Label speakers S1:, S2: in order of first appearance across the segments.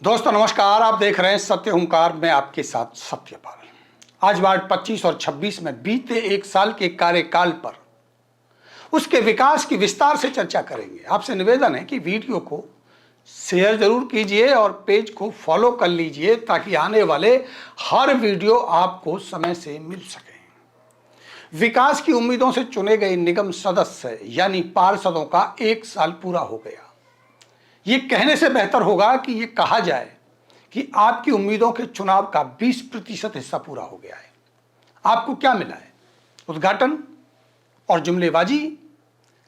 S1: दोस्तों नमस्कार, आप देख रहे हैं सत्य हुंकार में आपके साथ सत्यपाल। आज वार्ड 25 और 26 में बीते एक साल के कार्यकाल पर उसके विकास की विस्तार से चर्चा करेंगे। आपसे निवेदन है कि वीडियो को शेयर जरूर कीजिए और पेज को फॉलो कर लीजिए ताकि आने वाले हर वीडियो आपको समय से मिल सके। विकास की उम्मीदों से चुने गए निगम सदस्य यानी पार्षदों का एक साल पूरा हो गया। ये कहने से बेहतर होगा कि ये कहा जाए कि आपकी उम्मीदों के चुनाव का 20% हिस्सा पूरा हो गया है। आपको क्या मिला है? उद्घाटन और जुमलेबाजी,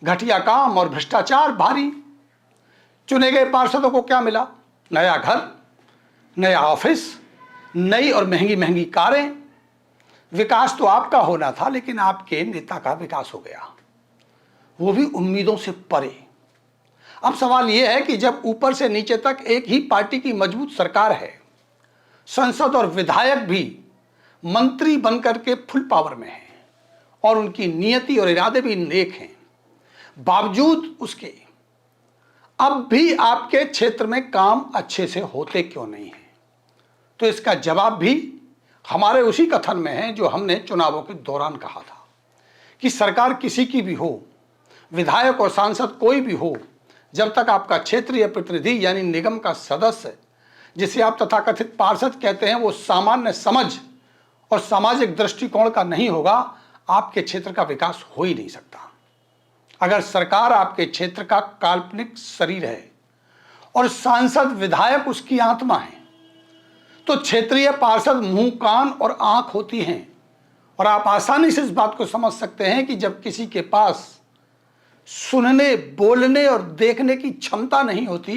S1: घटिया काम और भ्रष्टाचार भारी। चुने गए पार्षदों को क्या मिला? नया घर, नया ऑफिस, नई और महंगी महंगी कारें। विकास तो आपका होना था, लेकिन आपके नेता का विकास हो गया, वो भी उम्मीदों से परे। अब सवाल यह है कि जब ऊपर से नीचे तक एक ही पार्टी की मजबूत सरकार है, संसद और विधायक भी मंत्री बनकर के फुल पावर में हैं और उनकी नियति और इरादे भी नेक हैं, बावजूद उसके अब भी आपके क्षेत्र में काम अच्छे से होते क्यों नहीं हैं? तो इसका जवाब भी हमारे उसी कथन में है जो हमने चुनावों के दौरान कहा था कि सरकार किसी की भी हो, विधायक और सांसद कोई भी हो, जब तक आपका क्षेत्रीय प्रतिनिधि यानी निगम का सदस्य, जिसे आप तथाकथित पार्षद कहते हैं, वो सामान्य समझ और सामाजिक दृष्टिकोण का नहीं होगा, आपके क्षेत्र का विकास हो ही नहीं सकता। अगर सरकार आपके क्षेत्र का काल्पनिक शरीर है और सांसद विधायक उसकी आत्मा है, तो क्षेत्रीय पार्षद मुंह, कान और आंख होती हैं। और आप आसानी से इस बात को समझ सकते हैं कि जब किसी के पास सुनने, बोलने और देखने की क्षमता नहीं होती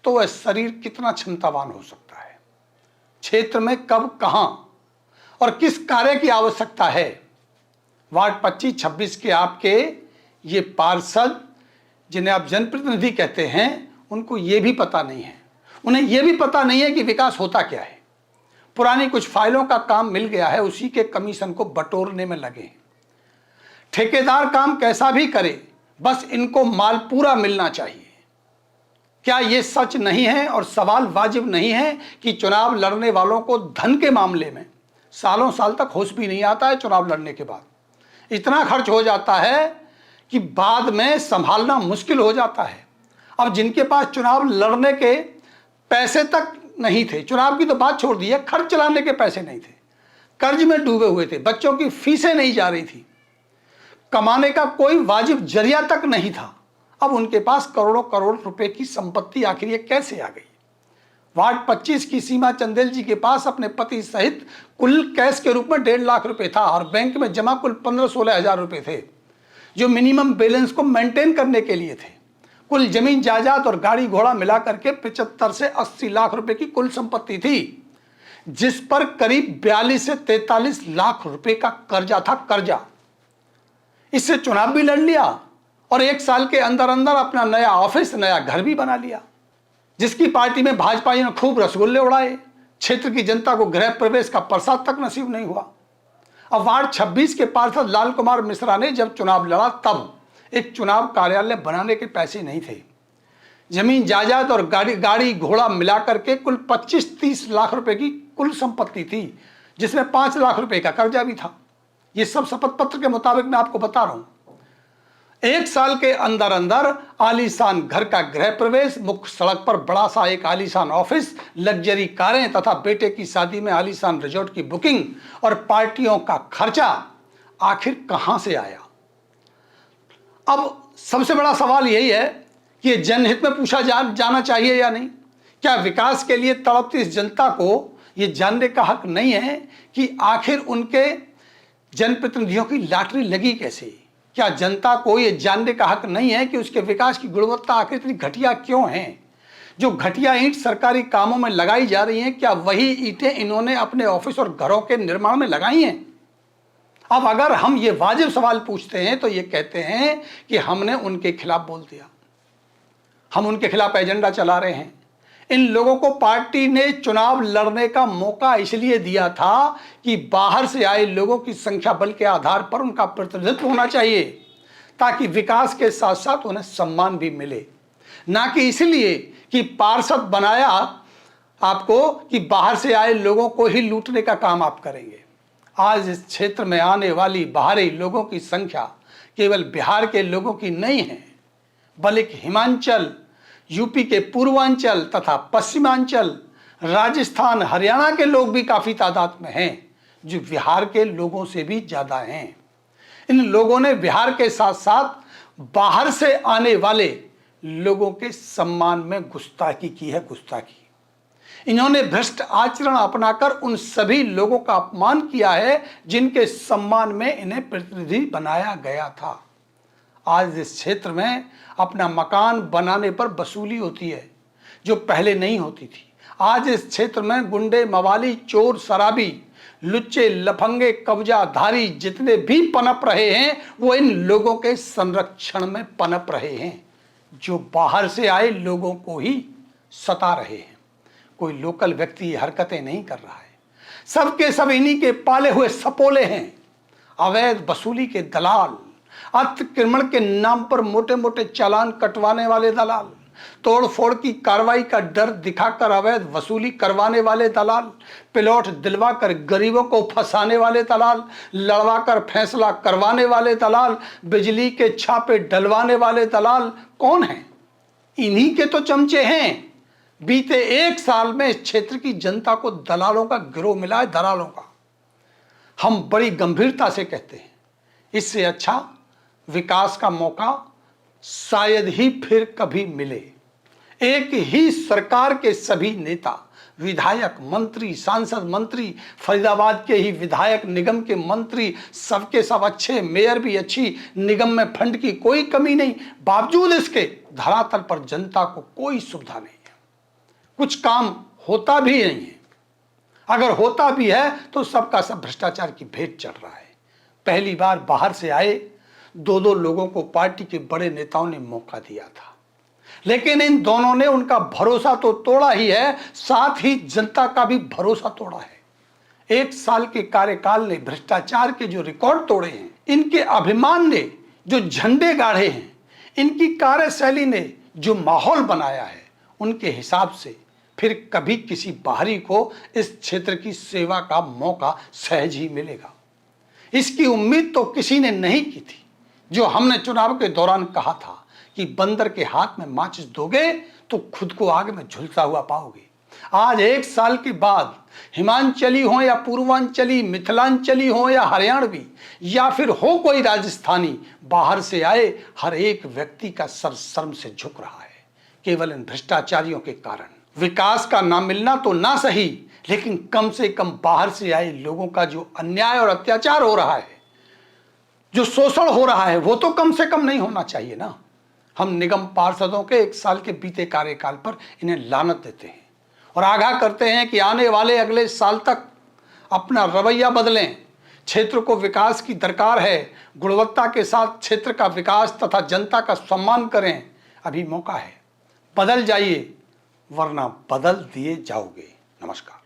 S1: तो वह शरीर कितना क्षमतावान हो सकता है। क्षेत्र में कब, कहां और किस कार्य की आवश्यकता है, वार्ड 25-26 के आपके ये पार्षद, जिन्हें आप जनप्रतिनिधि कहते हैं, उनको ये भी पता नहीं है। उन्हें यह भी पता नहीं है कि विकास होता क्या है। पुरानी कुछ फाइलों का काम मिल गया है, उसी के कमीशन को बटोरने में लगे। ठेकेदार काम कैसा भी करे, बस इनको माल पूरा मिलना चाहिए। क्या यह सच नहीं है और सवाल वाजिब नहीं है कि चुनाव लड़ने वालों को धन के मामले में सालों साल तक होश भी नहीं आता है? चुनाव लड़ने के बाद इतना खर्च हो जाता है कि बाद में संभालना मुश्किल हो जाता है। अब जिनके पास चुनाव लड़ने के पैसे तक नहीं थे, चुनाव की तो बात छोड़ दी है, खर्च चलाने के पैसे नहीं थे, कर्ज में डूबे हुए थे, बच्चों की फीसें नहीं जा रही थी, कमाने का कोई वाजिब जरिया तक नहीं था, अब उनके पास करोड़ों करोड़ रुपए की संपत्ति आखिर ये कैसे आ गई? वार्ड 25 की सीमा चंदेल जी के पास अपने पति सहित कुल कैश के रूप में 1.5 लाख रुपए था और बैंक में जमा कुल 15-16 हजार रुपए थे, जो मिनिमम बैलेंस को मेंटेन करने के लिए थे। कुल जमीन जायदाद और गाड़ी घोड़ा मिला करके 75 से 80 लाख रुपए की कुल संपत्ति थी, जिस पर करीब 42 से 43 लाख रुपए का कर्जा था। कर्जा, इससे चुनाव भी लड़ लिया और एक साल के अंदर अंदर अपना नया ऑफिस, नया घर भी बना लिया। जिसकी पार्टी में भाजपा ने खूब रसगुल्ले उड़ाए, क्षेत्र की जनता को गृह प्रवेश का प्रसाद तक नसीब नहीं हुआ। अब वार्ड 26 के पार्षद लाल कुमार मिश्रा ने जब चुनाव लड़ा, तब एक चुनाव कार्यालय बनाने के पैसे नहीं थे। जमीन जायदाद और गाड़ी घोड़ा मिलाकर के कुल 25-30 लाख रुपए की कुल संपत्ति थी, जिसमें 5 लाख रुपए का कर्जा भी था। ये सब शपथ पत्र के मुताबिक मैं आपको बता रहा हूं। एक साल के अंदर अंदर आलीशान घर का गृह प्रवेश, मुख्य सड़क पर बड़ा सा एक आलीशान ऑफिस, लग्जरी कारें तथा बेटे की शादी में आलीशान रिजॉर्ट की बुकिंग और पार्टियों का खर्चा आखिर कहां से आया? अब सबसे बड़ा सवाल यही है कि जनहित में पूछा जाना चाहिए या नहीं? क्या विकास के लिए तड़पती इस जनता को यह जानने का हक नहीं है कि आखिर उनके जनप्रतिनिधियों की लॉटरी लगी कैसे? क्या जनता को यह जानने का हक नहीं है कि उसके विकास की गुणवत्ता आखिर इतनी घटिया क्यों है? जो घटिया ईंट सरकारी कामों में लगाई जा रही हैं, क्या वही ईंटें इन्होंने अपने ऑफिस और घरों के निर्माण में लगाई हैं? अब अगर हम ये वाजिब सवाल पूछते हैं तो ये कहते हैं कि हमने उनके खिलाफ बोल दिया, हम उनके खिलाफ एजेंडा चला रहे हैं। इन लोगों को पार्टी ने चुनाव लड़ने का मौका इसलिए दिया था कि बाहर से आए लोगों की संख्या बल के आधार पर उनका प्रतिनिधित्व होना चाहिए, ताकि विकास के साथ साथ उन्हें सम्मान भी मिले, ना कि इसलिए कि पार्षद बनाया आपको कि बाहर से आए लोगों को ही लूटने का काम आप करेंगे। आज इस क्षेत्र में आने वाली बाहरी लोगों की संख्या केवल बिहार के लोगों की नहीं है, बल्कि हिमाचल, यूपी के पूर्वांचल तथा पश्चिमांचल, राजस्थान, हरियाणा के लोग भी काफी तादाद में हैं, जो बिहार के लोगों से भी ज्यादा हैं। इन लोगों ने बिहार के साथ साथ बाहर से आने वाले लोगों के सम्मान में गुस्ताखी की है, गुस्ताखी। इन्होंने भ्रष्ट आचरण अपनाकर उन सभी लोगों का अपमान किया है जिनके सम्मान में इन्हें प्रतिनिधि बनाया गया था। आज इस क्षेत्र में अपना मकान बनाने पर वसूली होती है, जो पहले नहीं होती थी। आज इस क्षेत्र में गुंडे, मवाली, चोर, शराबी, लुच्चे, लफंगे, कब्जाधारी जितने भी पनप रहे हैं, वो इन लोगों के संरक्षण में पनप रहे हैं, जो बाहर से आए लोगों को ही सता रहे हैं। कोई लोकल व्यक्ति हरकतें नहीं कर रहा है, सबके सब इन्हीं के पाले हुए सपोले हैं। अवैध वसूली के दलाल, अतिक्रमण के नाम पर मोटे मोटे चालान कटवाने वाले दलाल, तोड़ फोड़ की कार्रवाई का डर दिखाकर अवैध वसूली करवाने वाले दलाल, प्लॉट दिलवाकर गरीबों को फंसाने वाले दलाल, लड़वाकर फैसला करवाने वाले दलाल, बिजली के छापे डलवाने वाले दलाल कौन हैं? इन्हीं के तो चमचे हैं। बीते एक साल में इस क्षेत्र की जनता को दलालों का गिरोह मिला है, दलालों का। हम बड़ी गंभीरता से कहते हैं, इससे अच्छा विकास का मौका शायद ही फिर कभी मिले। एक ही सरकार के सभी नेता, विधायक, मंत्री, सांसद, मंत्री, फरीदाबाद के ही विधायक, निगम के मंत्री, सबके सब अच्छे, मेयर भी अच्छी, निगम में फंड की कोई कमी नहीं, बावजूद इसके धरातल पर जनता को कोई सुविधा नहीं है, कुछ काम होता भी नहीं है। अगर होता भी है तो सबका सब भ्रष्टाचार की भेंट चढ़ रहा है। पहली बार बाहर से आए दो लोगों को पार्टी के बड़े नेताओं ने मौका दिया था, लेकिन इन दोनों ने उनका भरोसा तो तोड़ा ही है, साथ ही जनता का भी भरोसा तोड़ा है। एक साल के कार्यकाल ने भ्रष्टाचार के जो रिकॉर्ड तोड़े हैं, इनके अभिमान ने जो झंडे गाढ़े हैं, इनकी कार्यशैली ने जो माहौल बनाया है, उनके हिसाब से फिर कभी किसी बाहरी को इस क्षेत्र की सेवा का मौका सहज ही मिलेगा। इसकी उम्मीद तो किसी ने नहीं की थी। जो हमने चुनाव के दौरान कहा था कि बंदर के हाथ में माचिस दोगे तो खुद को आग में झुलसा हुआ पाओगे। आज एक साल के बाद हिमांचली हो या पूर्वांचली, मिथिलांचली हो या हरियाणवी, या फिर हो कोई राजस्थानी, बाहर से आए हर एक व्यक्ति का सर शर्म से झुक रहा है, केवल इन भ्रष्टाचारियों के कारण। विकास का ना मिलना तो ना सही, लेकिन कम से कम बाहर से आए लोगों का जो अन्याय और अत्याचार हो रहा है, जो शोषण हो रहा है, वो तो कम से कम नहीं होना चाहिए ना। हम निगम पार्षदों के एक साल के बीते कार्यकाल पर इन्हें लानत देते हैं और आगाह करते हैं कि आने वाले अगले साल तक अपना रवैया बदलें। क्षेत्र को विकास की दरकार है, गुणवत्ता के साथ क्षेत्र का विकास तथा जनता का सम्मान करें। अभी मौका है, बदल जाइए, वरना बदल दिए जाओगे। नमस्कार।